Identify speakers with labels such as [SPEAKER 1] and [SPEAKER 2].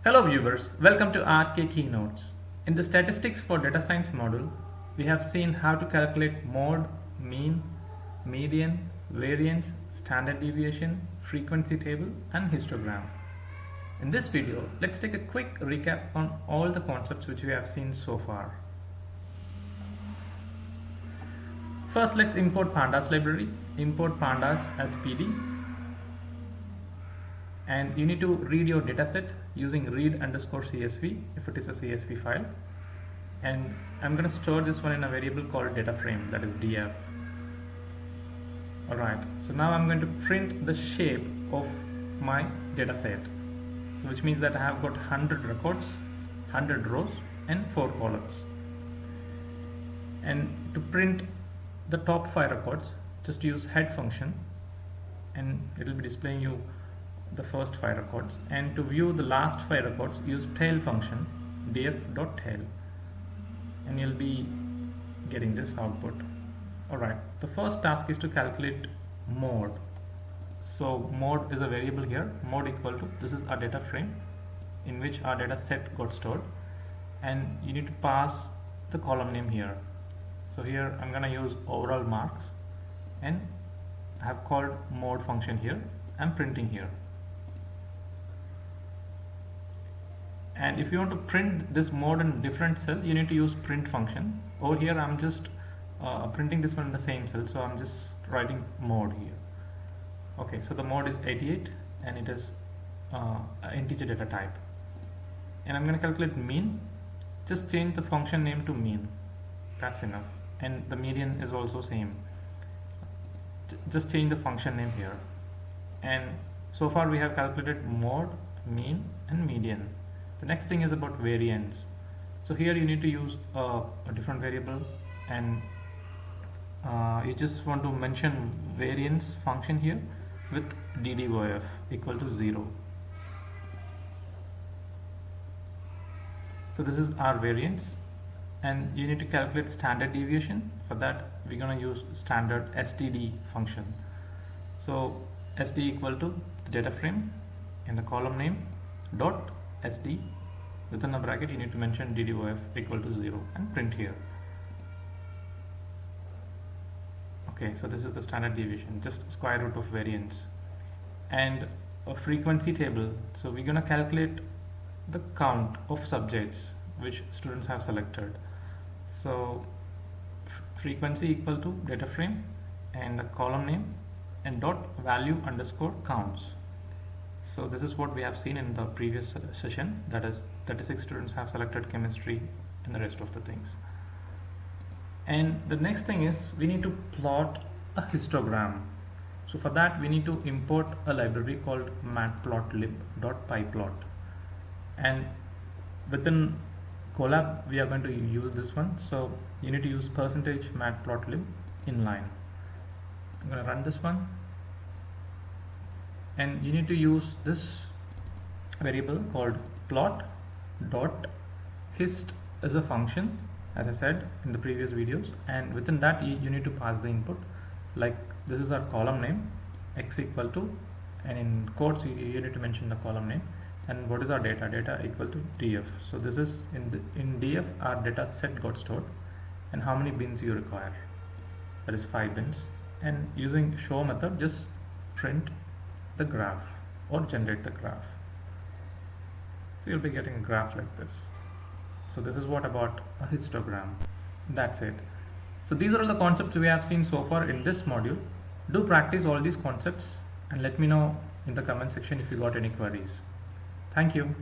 [SPEAKER 1] Hello viewers, welcome to RK Keynotes. In the Statistics for Data Science module, we have seen how to calculate mode, mean, median, variance, standard deviation, frequency table, and histogram. In this video, let's take a quick recap on all the concepts which we have seen so far. First, let's import Pandas library. Import Pandas as PD. And you need to read your dataset using read_csv if it is a CSV file. And I'm going to store this one in a variable called data frame, that is df. Alright, so now I'm going to print the shape of my dataset. So which means that I have got 100 records, 100 rows, and 4 columns. And to print the top 5 records, just use head function, and it will be displaying you the first 5 records, and to view the last 5 records use tail function df.tail, and you'll be getting this output. Alright, the first task is to calculate mode. So mode is a variable here, mode equal to, this is our data frame in which our data set got stored, and you need to pass the column name here. So here I'm gonna use overall marks, and I have called mode function here. I'm printing here. And if you want to print this mode in a different cell, you need to use print function. Over here I'm just printing this one in the same cell, so I'm just writing mode here. Okay, so the mode is 88 and it is integer data type. And I'm going to calculate mean. Just change the function name to mean. That's enough. And the median is also same. Just change the function name here. And so far we have calculated mode, mean, and median. The next thing is about variance. So here you need to use a different variable, and you just want to mention variance function here with GDrive equal to 0. So this is our variance, and you need to calculate standard deviation. For that we're going to use standard std function. So sd equal to the data frame in the column name dot sd, within a bracket you need to mention GDrive equal to 0 and print here. Okay, so this is the standard deviation, just square root of variance. And a frequency table, so we're going to calculate the count of subjects which students have selected. So frequency equal to data frame and the column name and dot value underscore counts. So this is what we have seen in the previous session, that is 36 students have selected chemistry and the rest of the things. And the next thing is we need to plot a histogram. So for that we need to import a library called matplotlib.pyplot, and within Colab we are going to use this one. So you need to use %matplotlib inline. I'm going to run this one, and you need to use this variable called plot.hist as a function, as I said in the previous videos, and within that you need to pass the input, like this is our column name x equal to, and in quotes you need to mention the column name, and what is our data equal to df. So this is in df our data set got stored, and how many bins you require, that is 5 bins, and using show method just print the graph or generate the graph. So you'll be getting a graph like this. So this is what about a histogram. That's it. So these are all the concepts we have seen so far in this module. Do practice all these concepts and let me know in the comment section if you got any queries. Thank you.